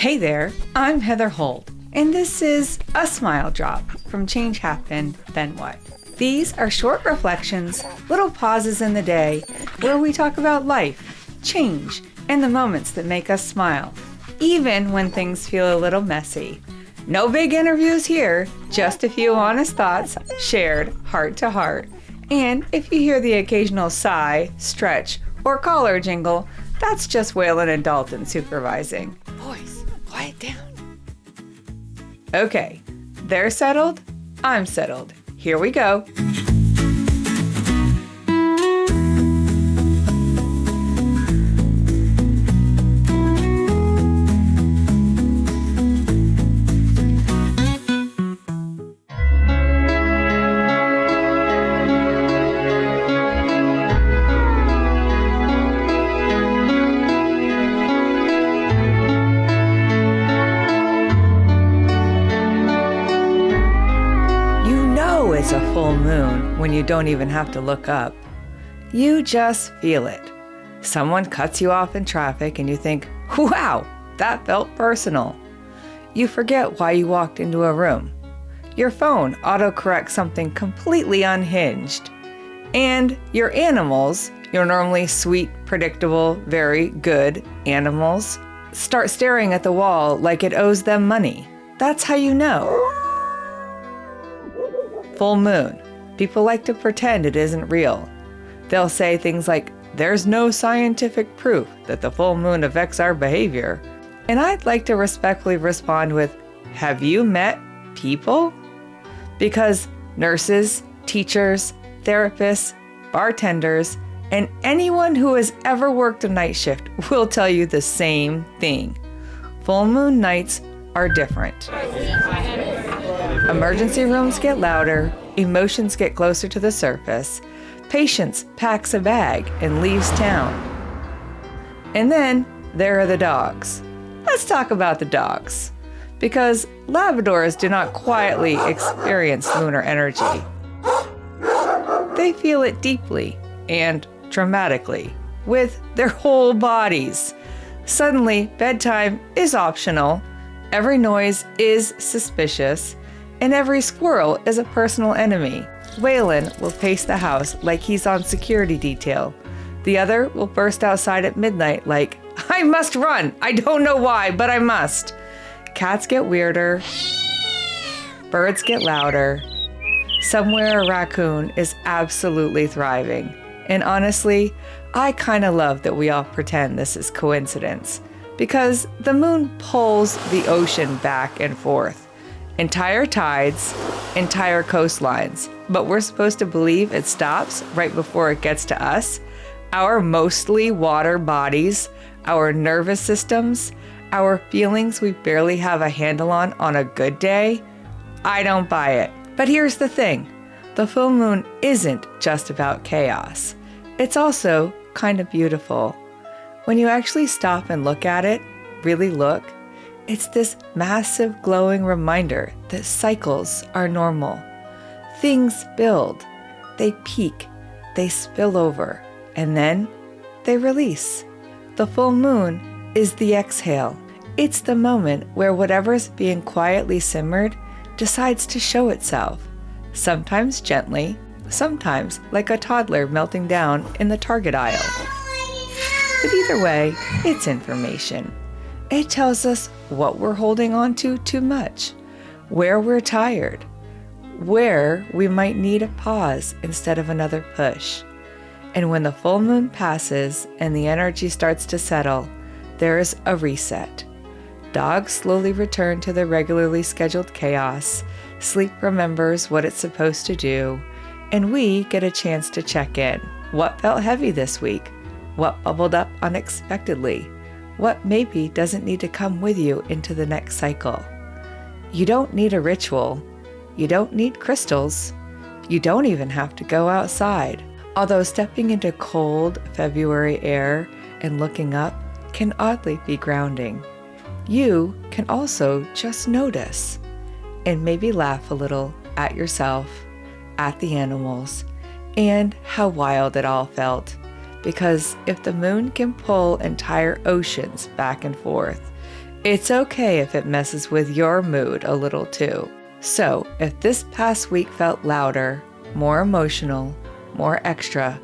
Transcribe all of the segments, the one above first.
Hey there, I'm Heather Holt, and this is A Smile Drop from Change Happened, Then What? These are short reflections, little pauses in the day where we talk about life, change, and the moments that make us smile, even when things feel a little messy. No big interviews here, just a few honest thoughts shared heart to heart. And if you hear the occasional sigh, stretch, or collar jingle, that's just Waylon and Dalton supervising. Boys, quiet down. Okay, they're settled, I'm settled. Here we go. It's a full moon when you don't even have to look up. You just feel it. Someone cuts you off in traffic and you think, wow, that felt personal. You forget why you walked into a room. Your phone autocorrects something completely unhinged. And your animals, your normally sweet, predictable, very good animals, start staring at the wall like it owes them money. That's how you know. Full moon. People like to pretend it isn't real. They'll say things like, there's no scientific proof that the full moon affects our behavior. And I'd like to respectfully respond with, have you met people? Because nurses, teachers, therapists, bartenders, and anyone who has ever worked a night shift will tell you the same thing. Full moon nights are different. Emergency rooms get louder, emotions get closer to the surface, patience packs a bag and leaves town. And then there are the dogs. Let's talk about the dogs, because Labradors do not quietly experience lunar energy. They feel it deeply and dramatically with their whole bodies. Suddenly, bedtime is optional, every noise is suspicious, and every squirrel is a personal enemy. Waylon will pace the house like he's on security detail. The other will burst outside at midnight like, I must run! I don't know why, but I must! Cats get weirder. Birds get louder. Somewhere a raccoon is absolutely thriving. And honestly, I kind of love that we all pretend this is coincidence, because the moon pulls the ocean back and forth. Entire tides, entire coastlines, but we're supposed to believe it stops right before it gets to us? Our mostly water bodies, our nervous systems, our feelings we barely have a handle on a good day? I don't buy it. But here's the thing, the full moon isn't just about chaos. It's also kind of beautiful. When you actually stop and look at it, really look, it's this massive glowing reminder that cycles are normal. Things build, they peak, they spill over, and then they release. The full moon is the exhale. It's the moment where whatever's being quietly simmered decides to show itself, sometimes gently, sometimes like a toddler melting down in the Target aisle. But either way, it's information. It tells us what we're holding on to too much, where we're tired, where we might need a pause instead of another push. And when the full moon passes and the energy starts to settle, there is a reset. Dogs slowly return to their regularly scheduled chaos, sleep remembers what it's supposed to do, and we get a chance to check in. What felt heavy this week? What bubbled up unexpectedly? What maybe doesn't need to come with you into the next cycle? You don't need a ritual. You don't need crystals. You don't even have to go outside. Although stepping into cold February air and looking up can oddly be grounding. You can also just notice and maybe laugh a little at yourself, at the animals, and how wild it all felt. Because if the moon can pull entire oceans back and forth, It's okay if it messes with your mood a little too. So, if this past week felt louder, more emotional, more extra,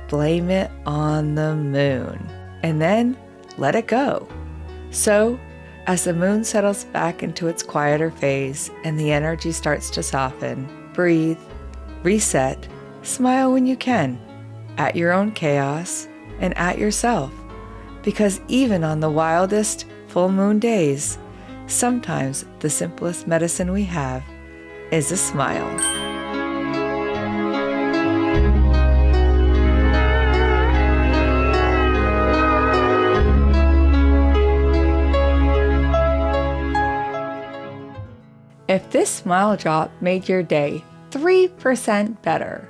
blame it on the moon. And then let it go. So, as the moon settles back into its quieter phase and the energy starts to soften, breathe, reset, smile when you can, at your own chaos and at yourself. Because even on the wildest full moon days, sometimes the simplest medicine we have is a smile. If this smile drop made your day 3% better,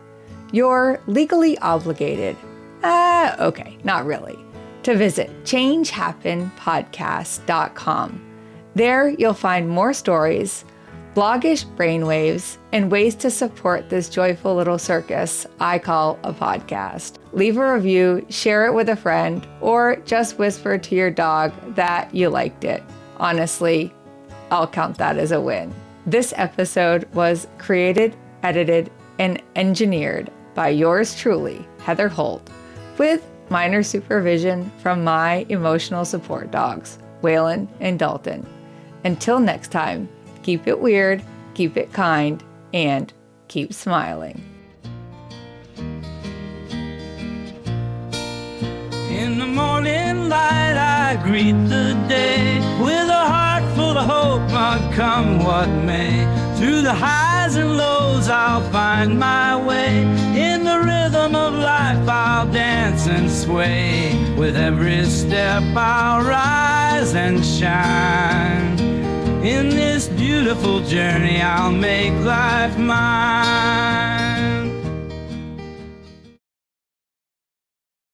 you're legally obligated, okay, not really, to visit changehappenpodcast.com. There you'll find more stories, bloggish brainwaves, and ways to support this joyful little circus I call a podcast. Leave a review, share it with a friend, or just whisper to your dog that you liked it. Honestly, I'll count that as a win. This episode was created, edited, and engineered by yours truly, Heather Holt, with minor supervision from my emotional support dogs, Waylon and Dalton. Until next time, keep it weird, keep it kind, and keep smiling. In the morning light I greet the day with a heart full of hope, come what may. Through the highs and lows I'll find my way. In the rhythm of life I'll dance and sway. With every step I'll rise and shine. In this beautiful journey I'll make life mine.